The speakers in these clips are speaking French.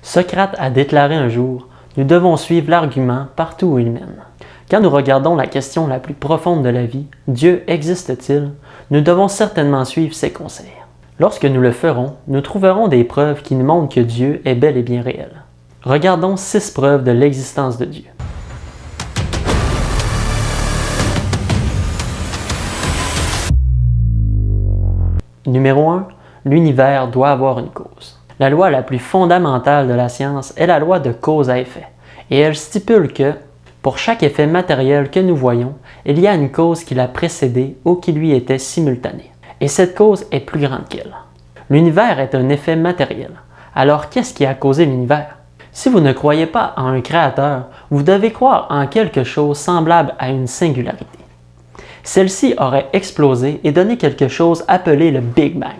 Socrate a déclaré un jour « Nous devons suivre l'argument partout où il mène ». Quand nous regardons la question la plus profonde de la vie, Dieu existe-t-il? Nous devons certainement suivre ses conseils. Lorsque nous le ferons, nous trouverons des preuves qui nous montrent que Dieu est bel et bien réel. Regardons 6 preuves de l'existence de Dieu. Numéro 1. L'univers doit avoir une cause. La loi la plus fondamentale de la science est la loi de cause à effet, et elle stipule que, pour chaque effet matériel que nous voyons, il y a une cause qui l'a précédé ou qui lui était simultanée. Et cette cause est plus grande qu'elle. L'univers est un effet matériel. Alors qu'est-ce qui a causé l'univers? Si vous ne croyez pas en un créateur, vous devez croire en quelque chose semblable à une singularité. Celle-ci aurait explosé et donné quelque chose appelé le Big Bang.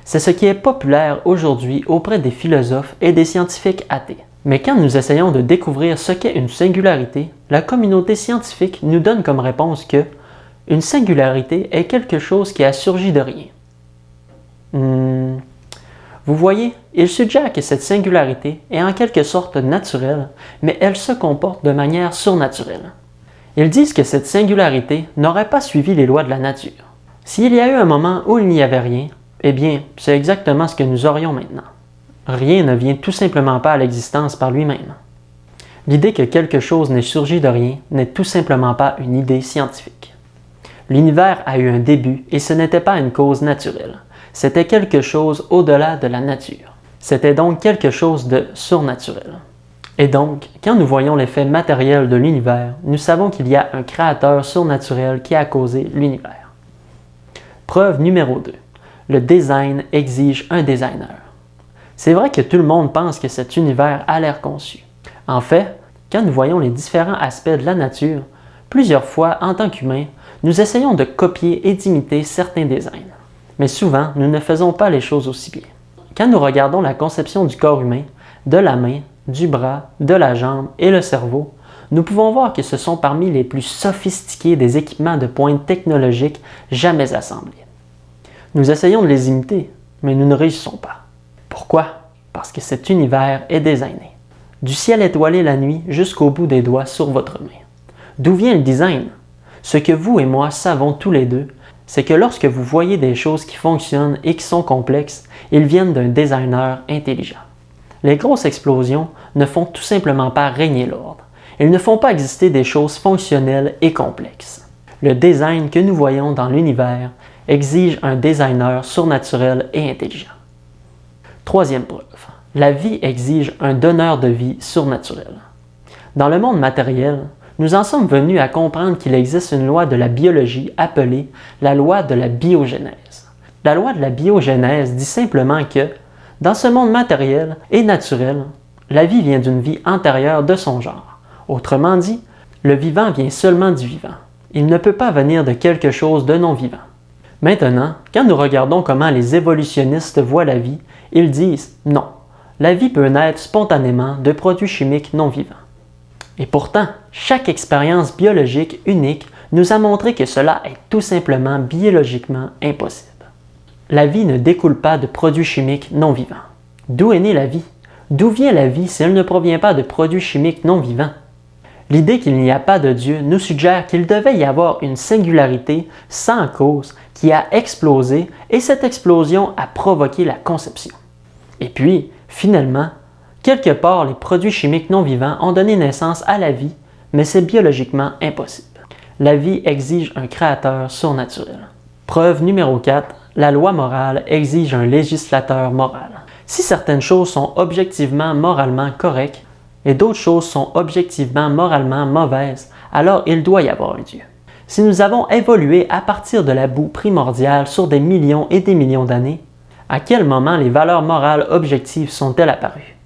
C'est ce qui est populaire aujourd'hui auprès des philosophes et des scientifiques athées. Mais quand nous essayons de découvrir ce qu'est une singularité, la communauté scientifique nous donne comme réponse que une singularité est quelque chose qui a surgi de rien. Vous voyez, il suggère que cette singularité est en quelque sorte naturelle, mais elle se comporte de manière surnaturelle. Ils disent que cette singularité n'aurait pas suivi les lois de la nature. S'il y a eu un moment où il n'y avait rien, eh bien, c'est exactement ce que nous aurions maintenant. Rien ne vient tout simplement pas à l'existence par lui-même. L'idée que quelque chose n'ait surgi de rien n'est tout simplement pas une idée scientifique. L'univers a eu un début et ce n'était pas une cause naturelle. C'était quelque chose au-delà de la nature. C'était donc quelque chose de surnaturel. Et donc, quand nous voyons l'effet matériel de l'univers, nous savons qu'il y a un créateur surnaturel qui a causé l'univers. Preuve numéro 2. Le design exige un designer. C'est vrai que tout le monde pense que cet univers a l'air conçu. En fait, quand nous voyons les différents aspects de la nature, plusieurs fois, en tant qu'humains, nous essayons de copier et d'imiter certains designs. Mais souvent, nous ne faisons pas les choses aussi bien. Quand nous regardons la conception du corps humain, de la main, du bras, de la jambe et le cerveau, nous pouvons voir que ce sont parmi les plus sophistiqués des équipements de pointe technologique jamais assemblés. Nous essayons de les imiter, mais nous ne réussissons pas. Pourquoi? Parce que cet univers est designé. Du ciel étoilé la nuit jusqu'au bout des doigts sur votre main. D'où vient le design? Ce que vous et moi savons tous les deux, c'est que lorsque vous voyez des choses qui fonctionnent et qui sont complexes, ils viennent d'un designer intelligent. Les grosses explosions ne font tout simplement pas régner l'ordre. Ils ne font pas exister des choses fonctionnelles et complexes. Le design que nous voyons dans l'univers exige un designer surnaturel et intelligent. Troisième preuve, la vie exige un donneur de vie surnaturel. Dans le monde matériel, nous en sommes venus à comprendre qu'il existe une loi de la biologie appelée la loi de la biogénèse. La loi de la biogénèse dit simplement que, dans ce monde matériel et naturel, la vie vient d'une vie antérieure de son genre. Autrement dit, le vivant vient seulement du vivant. Il ne peut pas venir de quelque chose de non-vivant. Maintenant, quand nous regardons comment les évolutionnistes voient la vie, ils disent non, la vie peut naître spontanément de produits chimiques non vivants. Et pourtant, chaque expérience biologique unique nous a montré que cela est tout simplement biologiquement impossible. La vie ne découle pas de produits chimiques non vivants. D'où est née la vie? D'où vient la vie si elle ne provient pas de produits chimiques non vivants? L'idée qu'il n'y a pas de Dieu nous suggère qu'il devait y avoir une singularité sans cause qui a explosé et cette explosion a provoqué la conception. Et puis, finalement, quelque part, les produits chimiques non vivants ont donné naissance à la vie, mais c'est biologiquement impossible. La vie exige un créateur surnaturel. Preuve numéro 4, la loi morale exige un législateur moral. Si certaines choses sont objectivement moralement correctes et d'autres choses sont objectivement moralement mauvaises, alors il doit y avoir un Dieu. Si nous avons évolué à partir de la boue primordiale sur des millions et des millions d'années, à quel moment les valeurs morales objectives sont-elles apparues?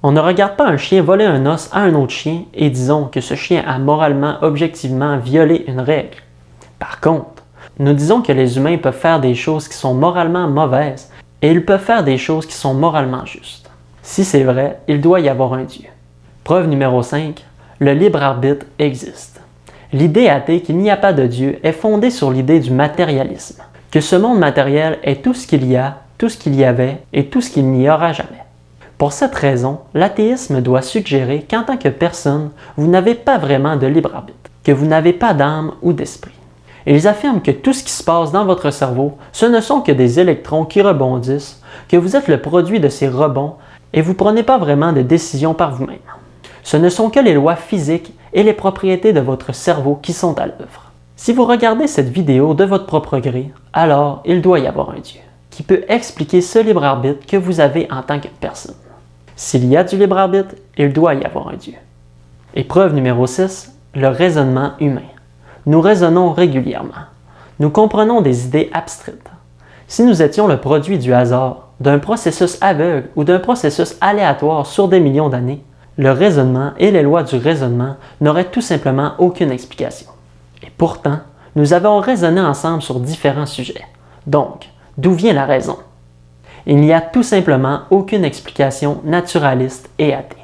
On ne regarde pas un chien voler un os à un autre chien et disons que ce chien a moralement objectivement violé une règle. Par contre, nous disons que les humains peuvent faire des choses qui sont moralement mauvaises et ils peuvent faire des choses qui sont moralement justes. Si c'est vrai, il doit y avoir un Dieu. Preuve numéro 5, le libre arbitre existe. L'idée athée qu'il n'y a pas de Dieu est fondée sur l'idée du matérialisme, que ce monde matériel est tout ce qu'il y a, tout ce qu'il y avait et tout ce qu'il n'y aura jamais. Pour cette raison, l'athéisme doit suggérer qu'en tant que personne, vous n'avez pas vraiment de libre arbitre, que vous n'avez pas d'âme ou d'esprit. Ils affirment que tout ce qui se passe dans votre cerveau, ce ne sont que des électrons qui rebondissent, que vous êtes le produit de ces rebonds et vous ne prenez pas vraiment de décisions par vous-même. Ce ne sont que les lois physiques et les propriétés de votre cerveau qui sont à l'œuvre. Si vous regardez cette vidéo de votre propre gré, alors il doit y avoir un Dieu, qui peut expliquer ce libre arbitre que vous avez en tant que personne. S'il y a du libre arbitre, il doit y avoir un Dieu. Et preuve numéro 6, le raisonnement humain. Nous raisonnons régulièrement. Nous comprenons des idées abstraites. Si nous étions le produit du hasard, d'un processus aveugle ou d'un processus aléatoire sur des millions d'années, le raisonnement et les lois du raisonnement n'auraient tout simplement aucune explication. Et pourtant, nous avons raisonné ensemble sur différents sujets. Donc, d'où vient la raison? Il n'y a tout simplement aucune explication naturaliste et athée.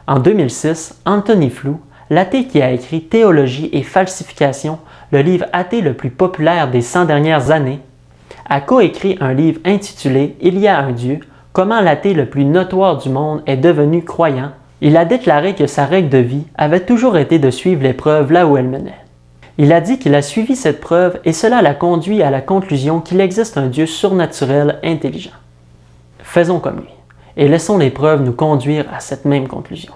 En 2006, Anthony Flew, l'athée qui a écrit Théologie et falsification, le livre athée le plus populaire des 100 dernières années, a coécrit un livre intitulé « Il y a un Dieu, comment l'athée le plus notoire du monde est devenu croyant ». Il a déclaré que sa règle de vie avait toujours été de suivre les preuves là où elles menaient. Il a dit qu'il a suivi cette preuve et cela l'a conduit à la conclusion qu'il existe un Dieu surnaturel intelligent. Faisons comme lui et laissons les preuves nous conduire à cette même conclusion.